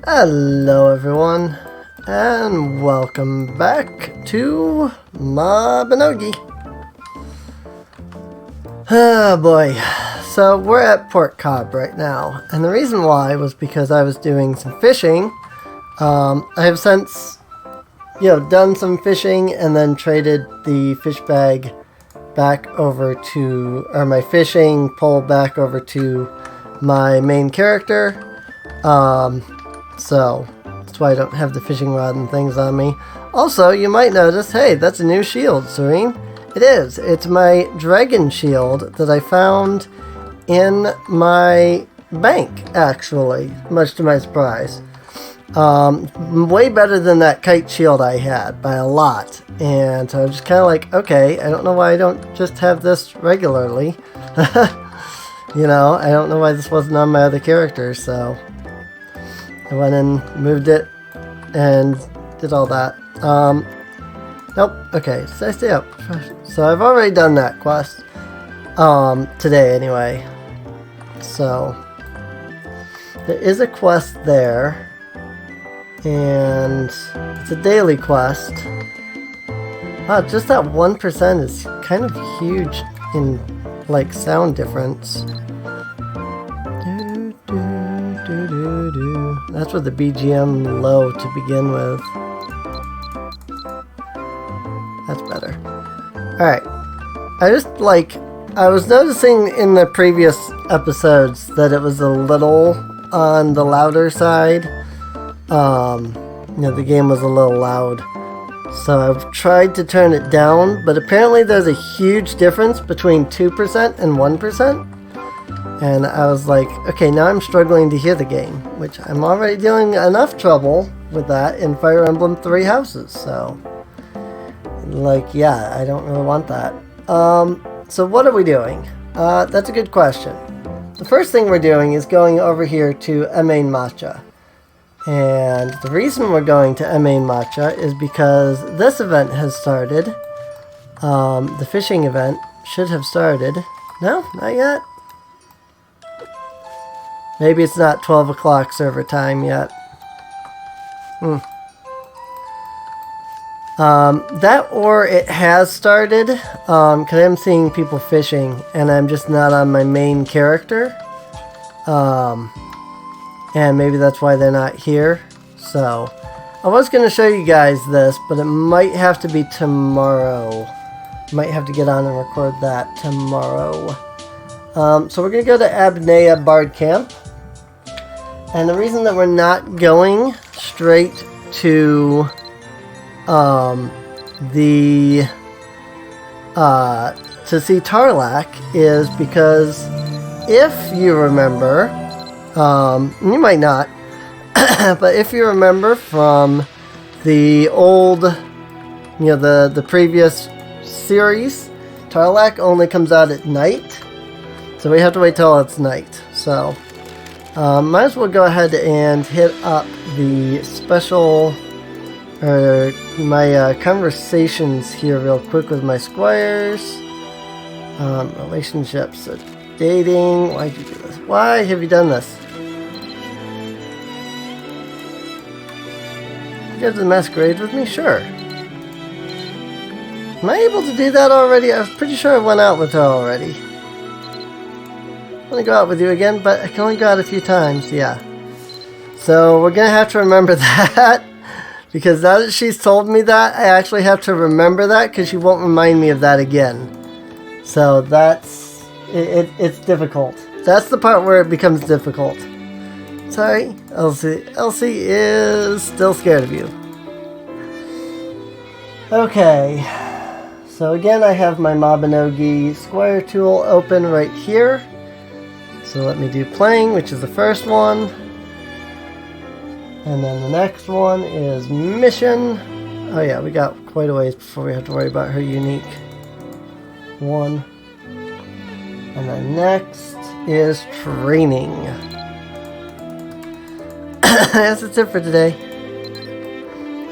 Hello everyone, and welcome back to Mabinogi. Oh boy, so we're at Port Cobb right now, and the reason why was because I was doing some fishing. I have since, done some fishing and then traded the fish bag back over to, or my fishing pole back over to my main character. So that's why I don't have the fishing rod and things on me. Also, you might notice, hey, that's a new shield, Serene. It is. It's my dragon shield that I found in my bank, actually, much to my surprise. Way better than that kite shield I had by a lot. And so I was just kind of like, okay, I don't know why I don't just have this regularly. I don't know why this wasn't on my other characters, so I went and moved it and did all that. Nope. Okay, so I stay up. So I've already done that quest. Today anyway. So there is a quest there. And it's a daily quest. Wow, just that 1% is kind of huge in like sound difference. That's with the BGM low to begin with. That's better. Alright. I was noticing in the previous episodes that it was a little on the louder side. The game was a little loud. So I've tried to turn it down, but apparently there's a huge difference between 2% and 1%. And I was like, okay, now I'm struggling to hear the game, which I'm already doing enough trouble with that in Fire Emblem Three Houses, so, I don't really want that. So what are we doing? That's a good question. The first thing we're doing is going over here to Emain Matcha. And the reason we're going to Emain Matcha is because this event has started. The fishing event should have started. No, not yet. Maybe it's not 12 o'clock server time yet. That or it has started, because I'm seeing people fishing, and I'm just not on my main character. And maybe that's why they're not here. So, I was going to show you guys this, but it might have to be tomorrow. Might have to get on and record that tomorrow. So we're going to go to Abnea Bard Camp. And the reason that we're not going straight to to see Tarlac is because if you remember, you might not, but if you remember from the old, the previous series, Tarlac only comes out at night, so we have to wait till it's night. So might as well go ahead and hit up the special, or my conversations here real quick with my squires. Relationships, dating. Why'd you do this? Why have you done this? You go to the masquerade with me? Sure. Am I able to do that already? I was pretty sure I went out with her already. I'm gonna go out with you again, but I can only go out a few times, yeah. So we're gonna have to remember that, because now that she's told me that, I actually have to remember that, because she won't remind me of that again. So that's, it's difficult. That's the part where it becomes difficult. Sorry, Elsie. Elsie is still scared of you. Okay. So again, I have my Mabinogi Squire tool open right here. So let me do playing, which is the first one. And then the next one is mission. Oh yeah, we got quite a ways before we have to worry about her unique one. And then next is training. Yes, that's it for today.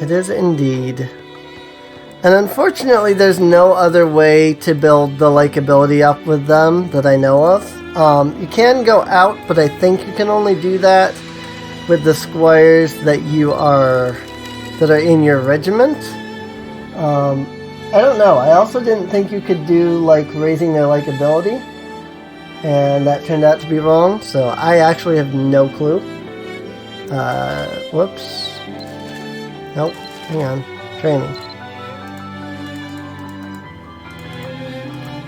It is indeed. And unfortunately, there's no other way to build the likability up with them that I know of. You can go out, but I think you can only do that with the squires that are in your regiment. I don't know. I also didn't think you could do like raising their likability, and that turned out to be wrong. So I actually have no clue. Whoops. Nope. Hang on. Training.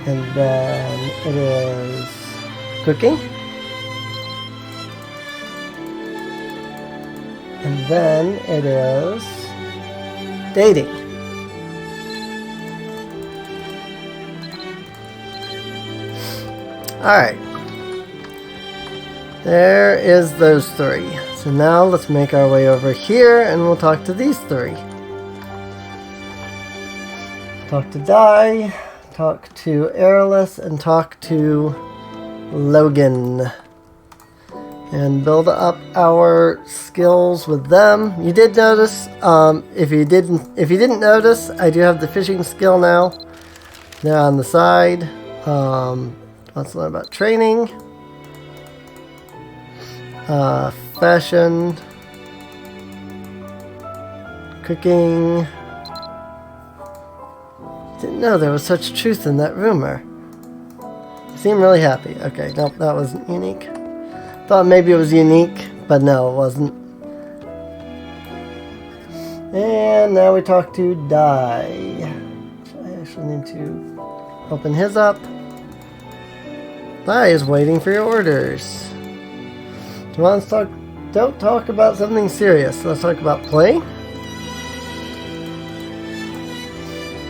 And then it is cooking. And then it is dating. Alright. There is those three. So now let's make our way over here and we'll talk to these three. Talk to Di, talk to Airless, and talk to Logan. And build up our skills with them. You did notice, if you didn't notice, I do have the fishing skill now. They're on the side. Let's learn about training. Fashion. Cooking. Didn't know there was such truth in that rumor. You seem really happy. Okay, nope, that wasn't unique. Thought maybe it was unique, but no, it wasn't. And now we talk to Di. I actually need to open his up. Di is waiting for your orders. Do you want to talk? Don't talk about something serious. Let's talk about play.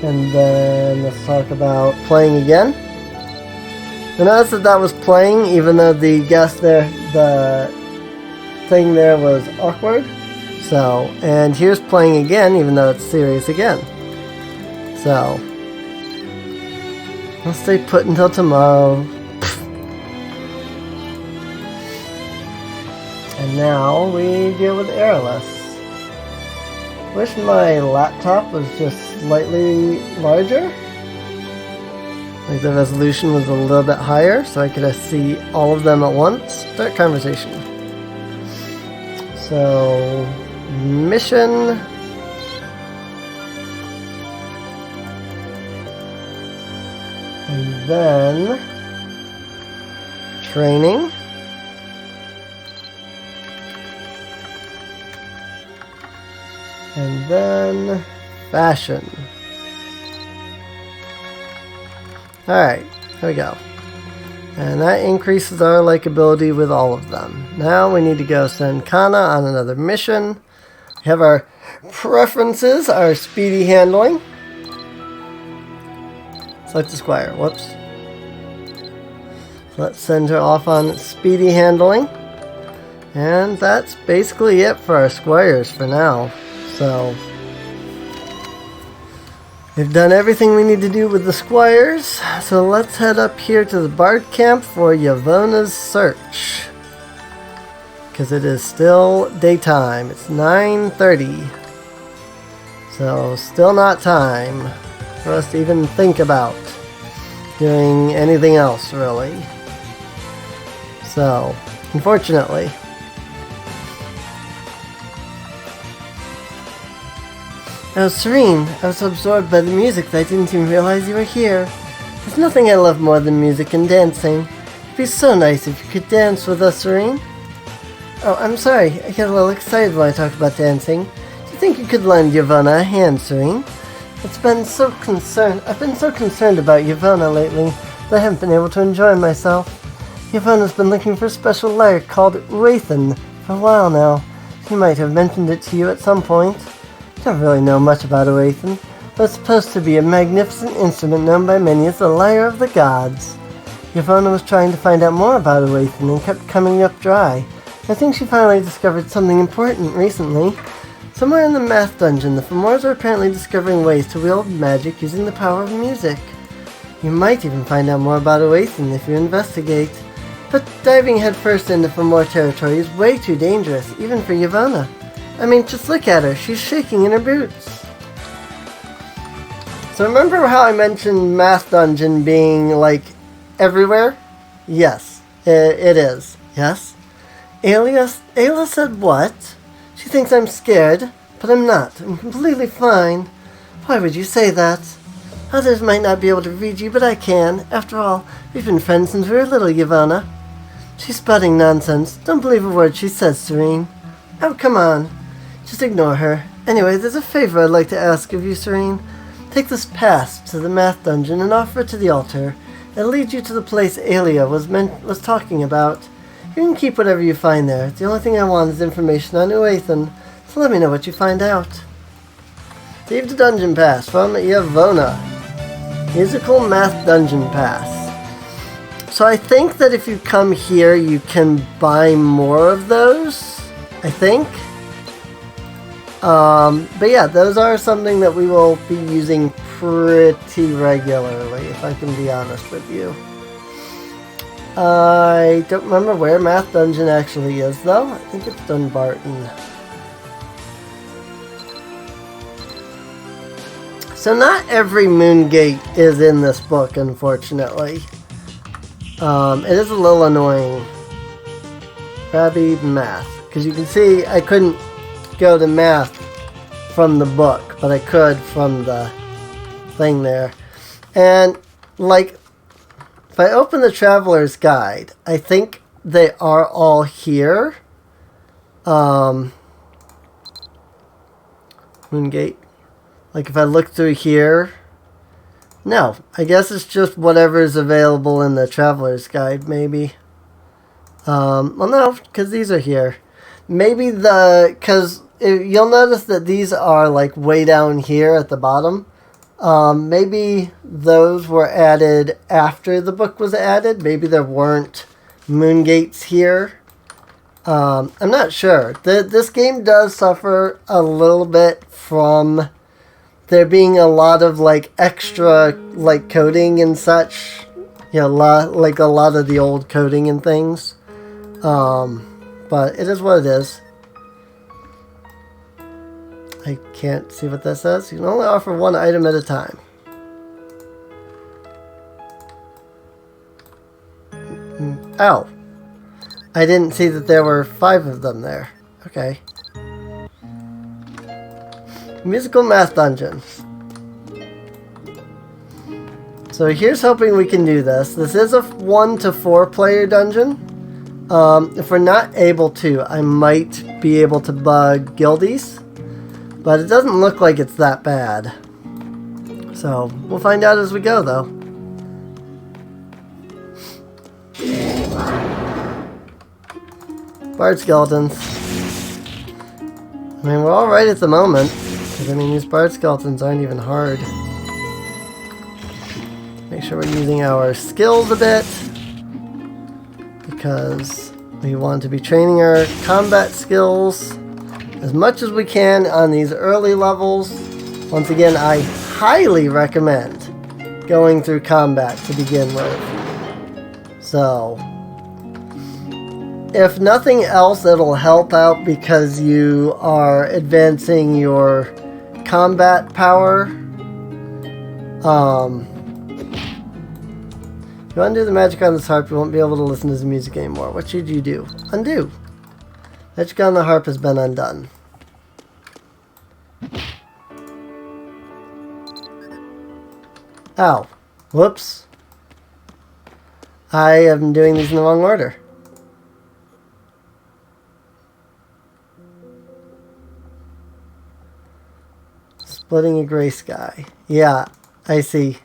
And then let's talk about playing again. I noticed that was playing, even though the guest there, the thing there was awkward. So, and here's playing again, even though it's serious again. So, I'll stay put until tomorrow. And now we deal with Airless. Wish my laptop was just slightly larger. Like the resolution was a little bit higher so I could see all of them at once. Start conversation. So, mission. And then training. And then fashion. Alright, there we go. And that increases our likability with all of them. Now we need to go send Kana on another mission. We have our preferences, our speedy handling. Select the squire, whoops. So let's send her off on speedy handling. And that's basically it for our squires for now. So, we've done everything we need to do with the squires, so let's head up here to the Bard camp for Yavona's search. Because it is still daytime. It's 9:30. So, still not time for us to even think about doing anything else, really. So, unfortunately. Oh, Serene, I was so absorbed by the music that I didn't even realize you were here. There's nothing I love more than music and dancing. It'd be so nice if you could dance with us, Serene. Oh, I'm sorry, I get a little excited when I talk about dancing. Do you think you could lend Yavona a hand, Serene? I've been so concerned about Yavona lately that I haven't been able to enjoy myself. Yavona's been looking for a special lyre called Wraithen for a while now. She might have mentioned it to you at some point. I don't really know much about Wraithen, but it's supposed to be a magnificent instrument known by many as the Lyre of the Gods. Yavona was trying to find out more about Wraithen and kept coming up dry. I think she finally discovered something important recently. Somewhere in the math dungeon, the Fomors are apparently discovering ways to wield magic using the power of music. You might even find out more about Wraithen if you investigate. But diving headfirst into Fomor territory is way too dangerous, even for Yavona. I mean, just look at her. She's shaking in her boots. So remember how I mentioned Math Dungeon being, like, everywhere? Yes, it is. Yes? Ayla said what? She thinks I'm scared, but I'm not. I'm completely fine. Why would you say that? Others might not be able to read you, but I can. After all, we've been friends since we were little, Yvonne. She's spouting nonsense. Don't believe a word she says, Serene. Oh, come on. Just ignore her. Anyway, there's a favor I'd like to ask of you, Serene. Take this pass to the math dungeon and offer it to the altar. It'll lead you to the place Alia was talking about. You can keep whatever you find there. The only thing I want is information on Uathan, so let me know what you find out. Receive the dungeon pass from Yvonne. Musical Math Dungeon Pass. So I think that if you come here, you can buy more of those. I think. But yeah, those are something that we will be using pretty regularly, if I can be honest with you. I don't remember where Math Dungeon actually is, though. I think it's Dunbarton. So not every moon gate is in this book, unfortunately. It is a little annoying. Rabbi Math. Because you can see I couldn't go to math from the book, but I could from the thing there. And, like, if I open the Traveler's Guide, I think they are all here. Moongate. Like, if I look through here... No, I guess it's just whatever's available in the Traveler's Guide, maybe. Well, no, because these are here. Maybe because you'll notice that these are, like, way down here at the bottom. Maybe those were added after the book was added. Maybe there weren't moon gates here. I'm not sure. This game does suffer a little bit from there being a lot of, like, extra, like, coding and such. You know, like a lot of the old coding and things. But it is what it is. I can't see what that says. You can only offer one item at a time. Oh. I didn't see that there were 5 of them there. Okay. Musical Math Dungeon. So here's hoping we can do this. This is a 1 to 4 player dungeon. If we're not able to, I might be able to bug guildies. But it doesn't look like it's that bad. So, we'll find out as we go, though. Bard skeletons. I mean, we're alright at the moment. Because, I mean, these bard skeletons aren't even hard. Make sure we're using our skills a bit. Because we want to be training our combat skills as much as we can on these early levels. Once again, I highly recommend going through combat to begin with. So, if nothing else, it'll help out because you are advancing your combat power. If you undo the magic on this harp, you won't be able to listen to the music anymore. What should you do? Undo. Magic on the harp has been undone. Ow. Whoops. I am doing these in the wrong order. Splitting a gray sky. Yeah, I see.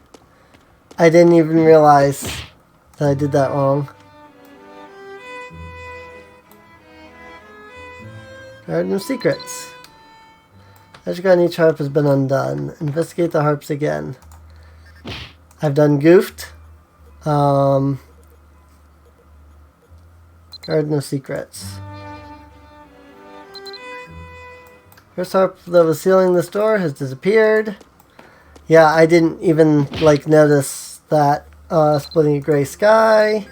I didn't even realize that I did that wrong. Garden of Secrets. Magic on each harp has been undone. Investigate the harps again. I've done goofed. Garden of Secrets. First harp that was sealing this door has disappeared. Yeah, I didn't even, like, notice that. Splitting a gray sky.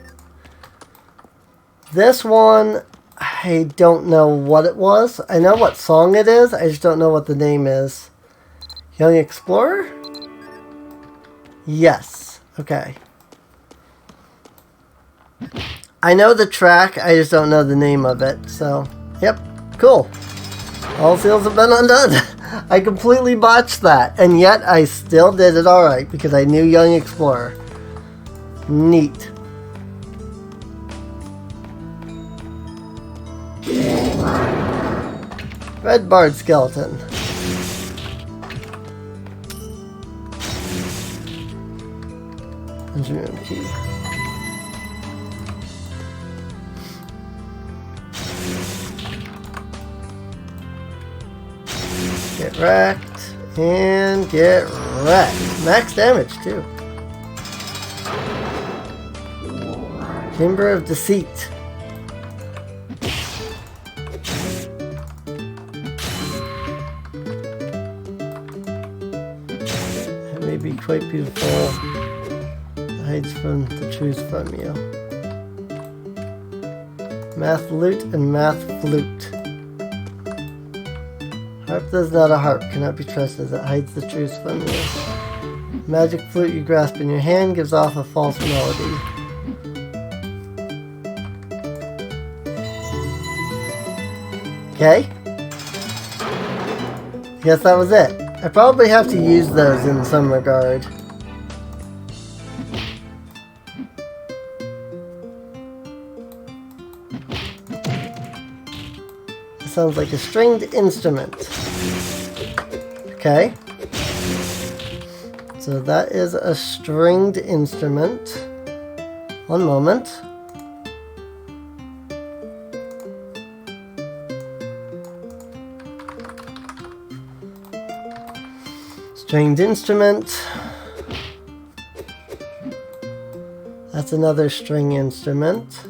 This one, I don't know what it was. I know what song it is. I just don't know what the name is. Young Explorer? Yes. Okay. I know the track, I just don't know the name of it. So, yep, cool. All seals have been undone. I completely botched that, and yet I still did it alright because I knew Young Explorer. Neat. Red barred skeleton. Engineering key. Get wrecked and get wrecked. Max damage too. Chamber of Deceit. It may be quite beautiful. It hides from the truth from you. Math lute and math flute. Harp that is not a harp, cannot be trusted, it hides the truth from you. Magic flute you grasp in your hand gives off a false melody. Okay. Guess that was it. I probably have to use those in some regard. Sounds like a stringed instrument. Okay. So that is a stringed instrument. One moment. Stringed instrument. That's another string instrument.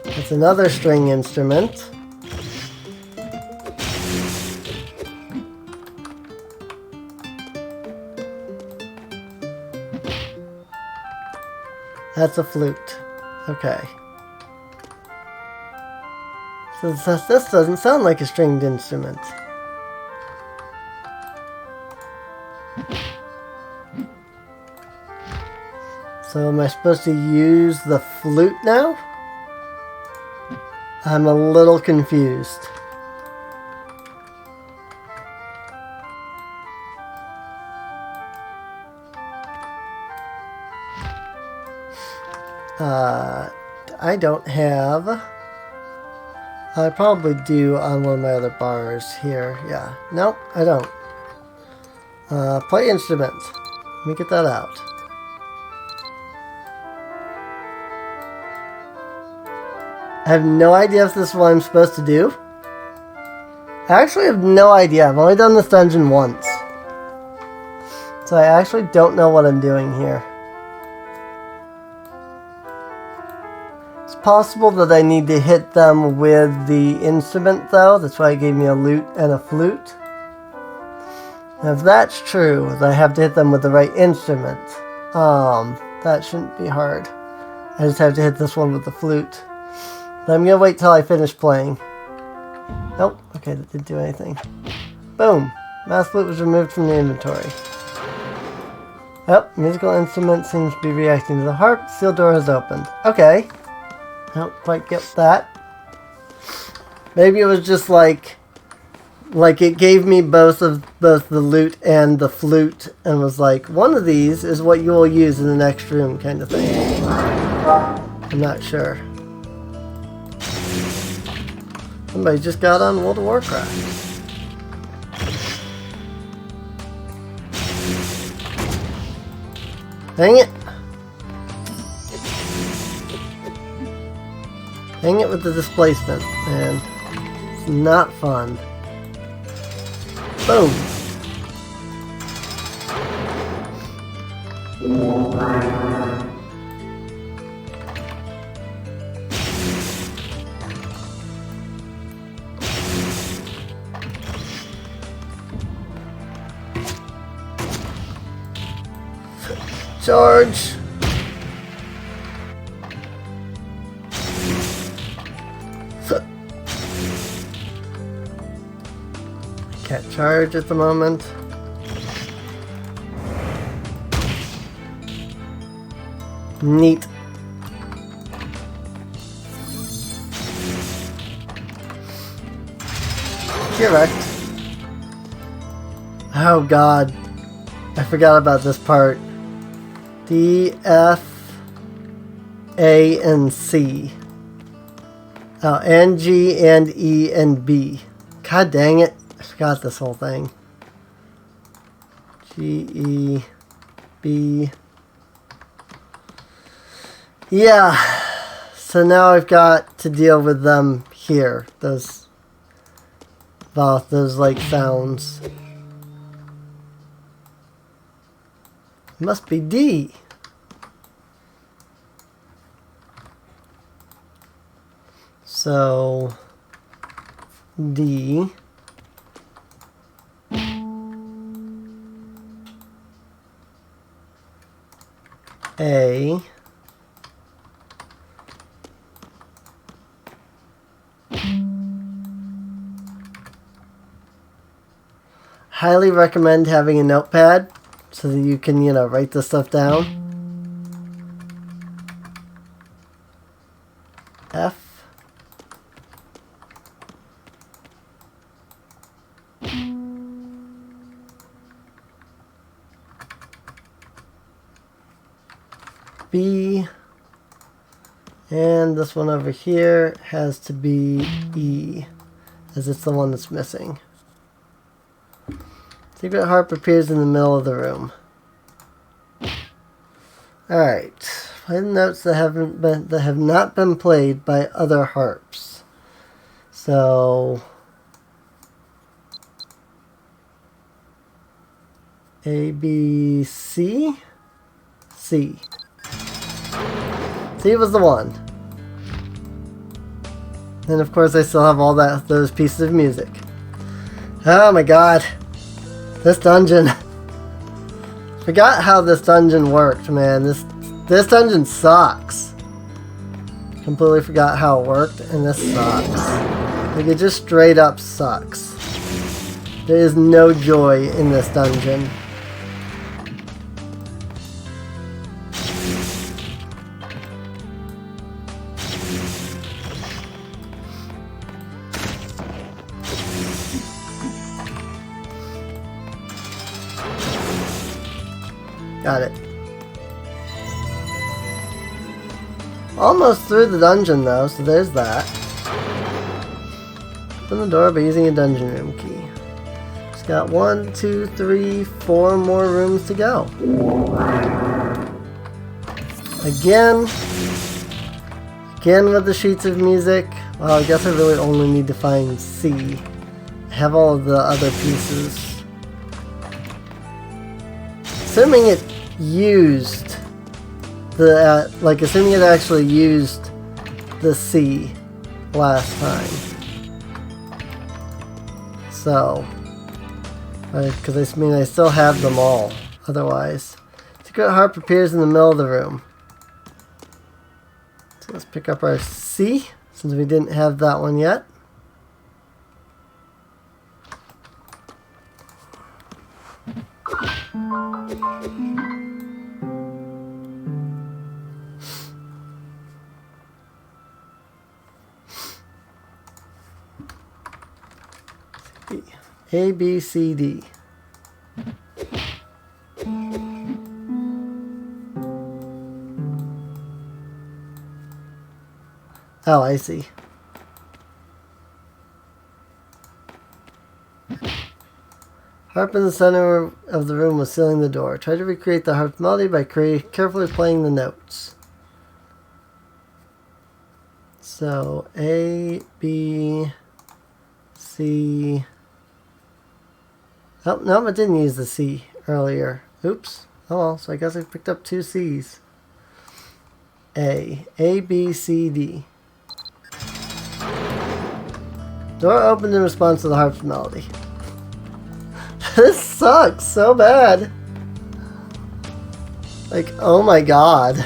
That's another string instrument. That's a flute. Okay. So this doesn't sound like a stringed instrument. So am I supposed to use the flute now? I'm a little confused. I don't have... I probably do on one of my other bars here. Yeah. Nope, I don't. Play instrument. Let me get that out. I have no idea if this is what I'm supposed to do. I actually have no idea. I've only done this dungeon once. So I actually don't know what I'm doing here. It's possible that I need to hit them with the instrument though. That's why it gave me a lute and a flute. And if that's true, then I have to hit them with the right instrument. That shouldn't be hard. I just have to hit this one with the flute. But I'm gonna wait till I finish playing. Nope, okay, that didn't do anything. Boom! Math flute was removed from the inventory. Yep, musical instrument seems to be reacting to the harp. Seal door has opened. Okay. I don't quite get that. Maybe it was just like it gave me both the lute and the flute and was like, one of these is what you will use in the next room kind of thing. I'm not sure. Somebody just got on World of Warcraft. Dang it! Dang it with the displacement, man. It's not fun. Boom! Charge! Can't charge at the moment. Neat. Correct. Oh god. I forgot about this part. D, F, A, and C. Oh, and G, and E, and B. God dang it. I forgot this whole thing. G, E, B. Yeah. So now I've got to deal with them here. Those like sounds. It must be D. So D. A. Highly recommend having a notepad so that you can, write this stuff down. F. B. And this one over here has to be E, as it's the one that's missing. Secret harp appears in the middle of the room. Alright. Play the notes that have not been played by other harps. So A, B, C. C. C was the one. And of course I still have all those pieces of music. Oh my god. This dungeon. Forgot how this dungeon worked, man. This dungeon sucks. Completely forgot how it worked, and this sucks. Like, it just straight up sucks. There is no joy in this dungeon. Got it. Almost through the dungeon though, so there's that. Open the door by using a dungeon room key. Just got 1, 2, 3, 4 more rooms to go. Again with the sheets of music. Well, I guess I really only need to find C. I have all of the other pieces. Assuming it used the, assuming it actually used the C last time. So, because I still have them all, otherwise. Secret harp appears in the middle of the room. So let's pick up our C, since we didn't have that one yet. A, B, C, D. Oh, I see. Harp in the center of the room was sealing the door. Try to recreate the harp melody by carefully playing the notes. So, A, B, C. Oh, no, it didn't use the C earlier. Oops. Oh well, so I guess I picked up 2 C's. A, B, C, D. Door opened in response to the harp's melody. This sucks so bad. Like, oh my god.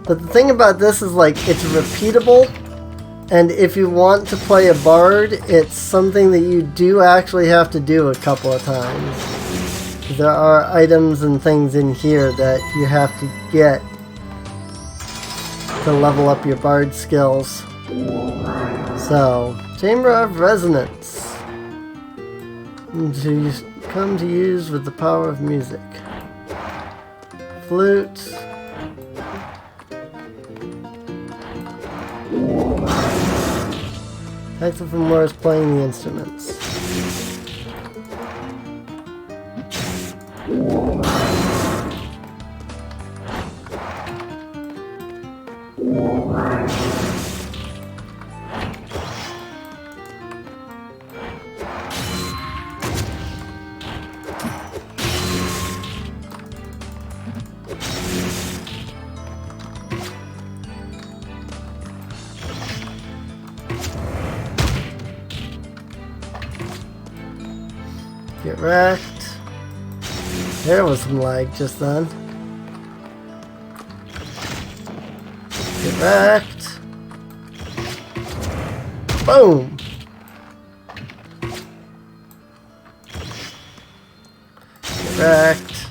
But the thing about this is, like, it's repeatable. And if you want to play a bard, it's something that you do actually have to do a couple of times. There are items and things in here that you have to get to level up your bard skills. So, Chamber of Resonance. To come to use with the power of music. Flute. Types of more is playing the instruments. Get wrecked. There was some lag just then. Get wrecked. Boom. Get wrecked.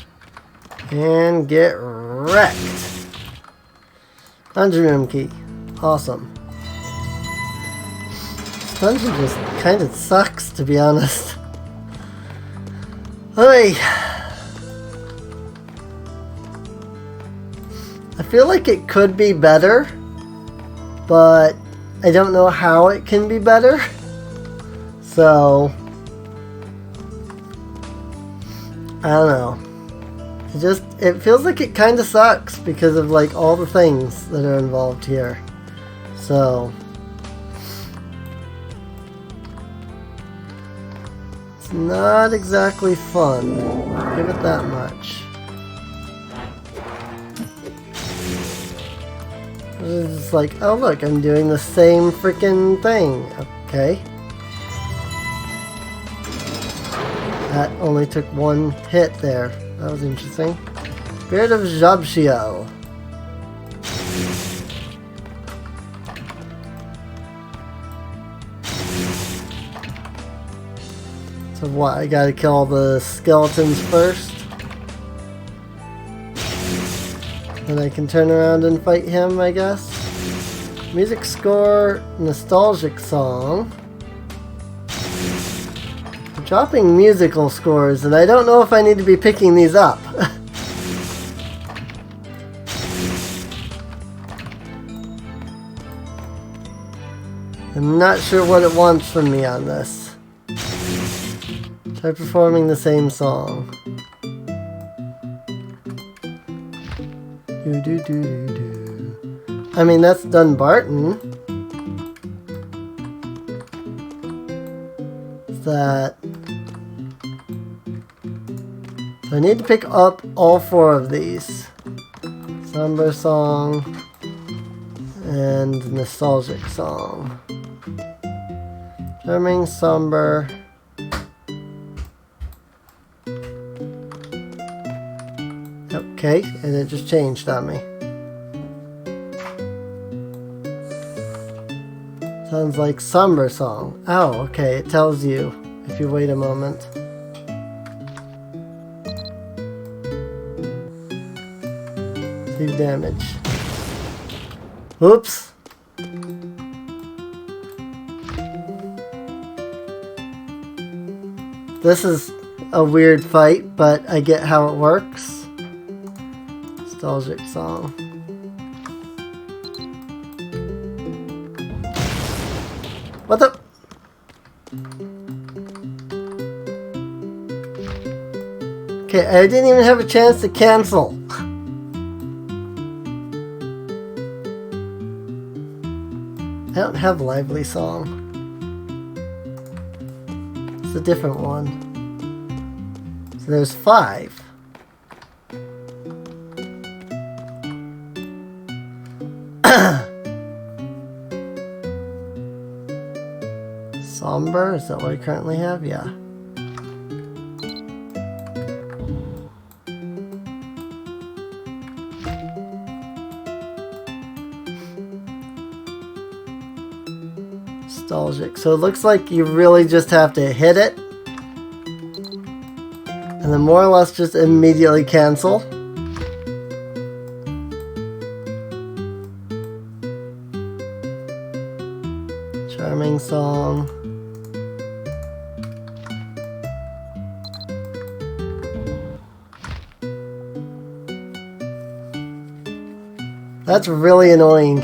And get wrecked. Dungeon room key. Awesome. This dungeon just kind of sucks, to be honest. Hey, I feel like it could be better, but I don't know how it can be better. So, I don't know. It feels like it kind of sucks because of like all the things that are involved here. So, not exactly fun. Give it that much. It's like, oh look, I'm doing the same freaking thing. Okay. That only took one hit there. That was interesting. Spirit of Jabshio. So what, I gotta kill all the skeletons first? Then I can turn around and fight him, I guess? Music score, nostalgic song. I'm dropping musical scores, and I don't know if I need to be picking these up. I'm not sure what it wants from me on this. Try performing the same song. Do do do do do. I mean, that's Dunbarton. That. So I need to pick up all four of these. Somber song and nostalgic song. Charming, somber. Okay, and it just changed on me. Sounds like somber song. Oh, okay, it tells you if you wait a moment. Do damage. Oops. This is a weird fight, but I get how it works. Nostalgic song. What the? Okay, I didn't even have a chance to cancel. I don't have lively song. It's a different one. So there's 5. Somber, is that what I currently have? Yeah. nostalgic. So it looks like you really just have to hit it. And then more or less just immediately cancel. Charming song. That's really annoying.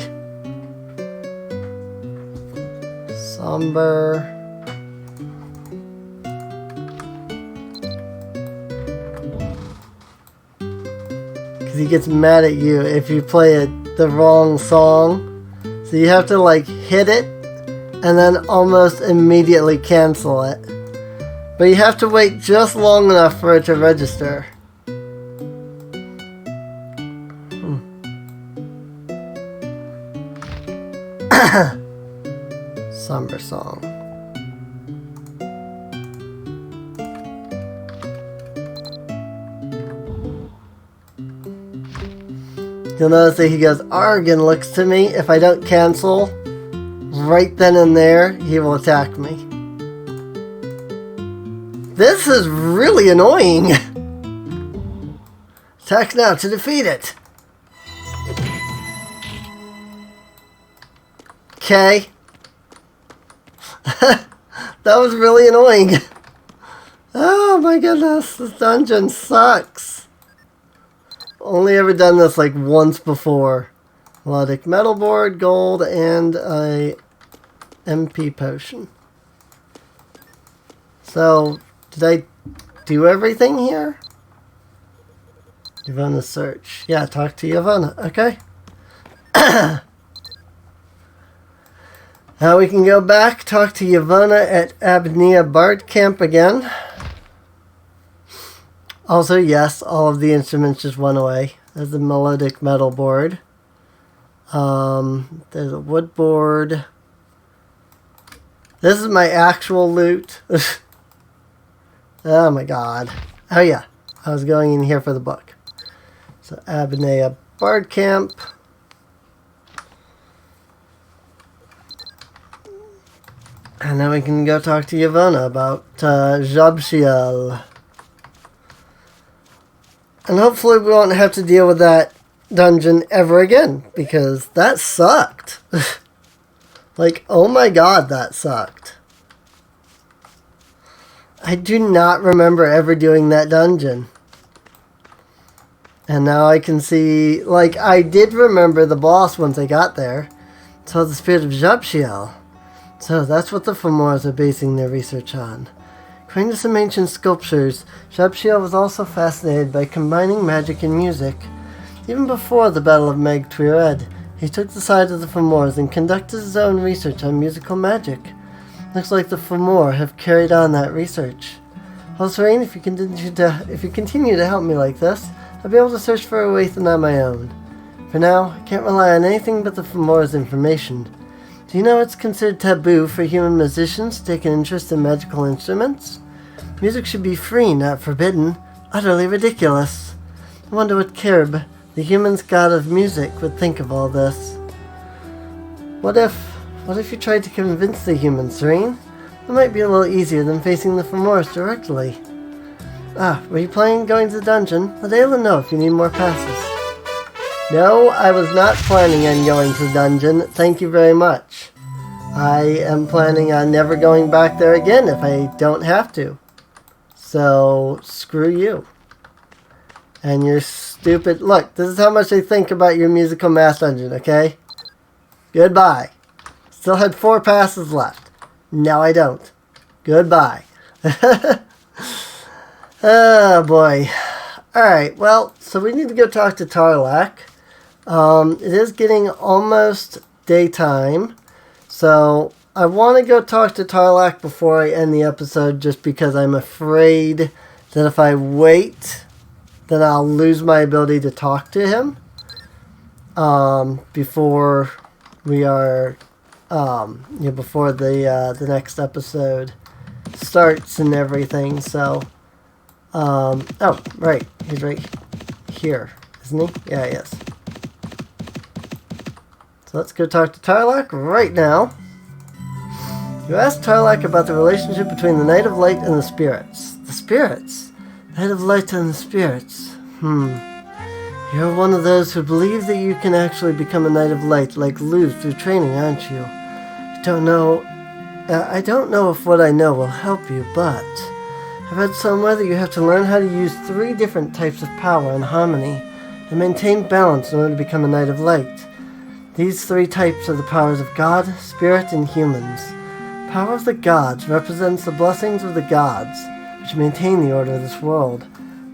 Somber. Because he gets mad at you if you play the wrong song. So you have to like hit it and then almost immediately cancel it. But you have to wait just long enough for it to register. Somber song. You'll notice that he goes, Argon looks to me. If I don't cancel, right then and there, he will attack me. This is really annoying. Attack now to defeat it. Okay. That was really annoying. Oh my goodness, this dungeon sucks. Only ever done this like once before. Melodic metal board, gold, and a MP potion. So, did I do everything here? Yvonne search. Yeah, talk to Yvonne. Okay. Now we can go back, talk to Yvonne at Abnea Bard Camp again. Also, yes, all of the instruments just went away. There's the melodic metal board. There's a wood board. This is my actual loot. Oh my god. Oh yeah, I was going in here for the book. So Abnea Bard Camp. And then we can go talk to Yvonne about Jabshiel. And hopefully we won't have to deal with that dungeon ever again, because that sucked. Like, oh my god, that sucked. I do not remember ever doing that dungeon. And now I can see, like, I did remember the boss once I got there. So the spirit of Jabshiel. So that's what the Fomors are basing their research on. According to some ancient sculptures, Jabshiel was also fascinated by combining magic and music. Even before the Battle of Meg Tuired, he took the side of the Fomors and conducted his own research on musical magic. Looks like the Fomor have carried on that research. Well, Serene, if you continue to help me like this, I'll be able to search for a Waithen on my own. For now, I can't rely on anything but the Fomor's information. Do you know it's considered taboo for human musicians to take an interest in magical instruments? Music should be free, not forbidden. Utterly ridiculous. I wonder what Kerb, the human's god of music, would think of all this. What if you tried to convince the humans, Serene? It might be a little easier than facing the Fomors directly. Were you planning on going to the dungeon? Let Ayla know if you need more passes. No, I was not planning on going to the dungeon. Thank you very much. I am planning on never going back there again if I don't have to. So, screw you. And your stupid... Look, this is how much I think about your musical math dungeon, okay? Goodbye. Still had 4 passes left. Now I don't. Goodbye. Oh, boy. Alright, well, so we need to go talk to Tarlac. It is getting almost daytime, so I want to go talk to Tarlac before I end the episode, just because I'm afraid that if I wait, then I'll lose my ability to talk to him before we are, before the next episode starts and everything. So, oh, right, he's right here, isn't he? Yeah, he is. So let's go talk to Tarlac right now. You asked Tarlac about the relationship between the Knight of Light and the spirits. The spirits? Knight of Light and the spirits. You're one of those who believe that you can actually become a Knight of Light like Luz through training, aren't you? I don't know if what I know will help you, but I read somewhere that you have to learn how to use 3 different types of power in harmony and maintain balance in order to become a Knight of Light. These 3 types are the powers of God, Spirit, and humans. Power of the gods represents the blessings of the gods, which maintain the order of this world.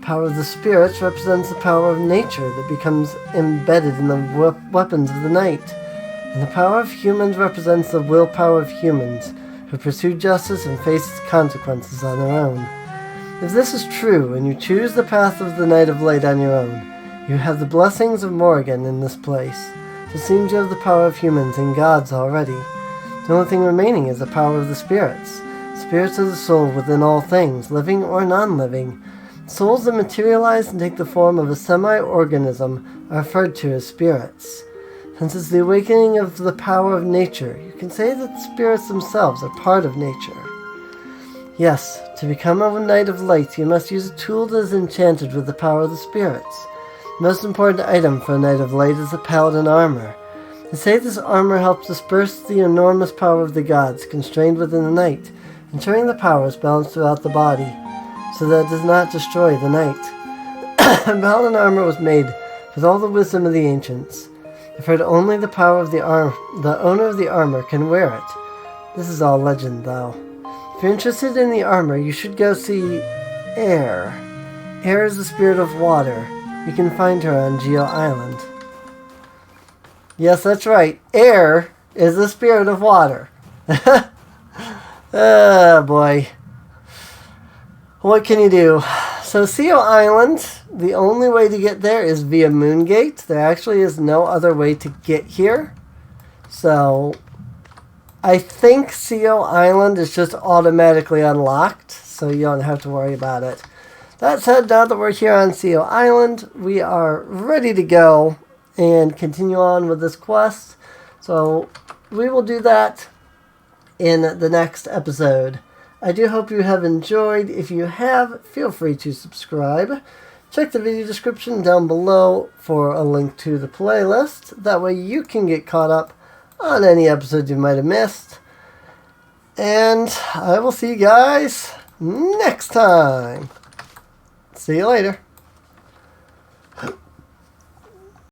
Power of the spirits represents the power of nature that becomes embedded in the weapons of the night. And the power of humans represents the willpower of humans, who pursue justice and face consequences on their own. If this is true, and you choose the path of the Knight of Light on your own, you have the blessings of Morrigan in this place. It seems you have the power of humans and gods already. The only thing remaining is the power of the spirits. Spirits are the soul within all things, living or non-living. Souls that materialize and take the form of a semi-organism are referred to as spirits. Since it's the awakening of the power of nature, you can say that the spirits themselves are part of nature. Yes, to become a Knight of Light, you must use a tool that is enchanted with the power of the spirits. The most important item for a Knight of Light is the Paladin armor. They say this armor helps disperse the enormous power of the gods constrained within the night, ensuring the power is balanced throughout the body, so that it does not destroy the night. Paladin armor was made with all the wisdom of the ancients. I've heard only the power of the owner of the armor can wear it. This is all legend, though. If you're interested in the armor, you should go see Air. Air is the spirit of water. You can find her on Geo Island. Yes, that's right. Air is the spirit of water. Oh, boy. What can you do? So, Geo Island, the only way to get there is via Moongate. There actually is no other way to get here. So, I think Geo Island is just automatically unlocked, so you don't have to worry about it. That said, now that we're here on Geo Island, we are ready to go and continue on with this quest. So we will do that in the next episode. I do hope you have enjoyed. If you have, feel free to subscribe. Check the video description down below for a link to the playlist. That way you can get caught up on any episodes you might have missed. And I will see you guys next time. See you later.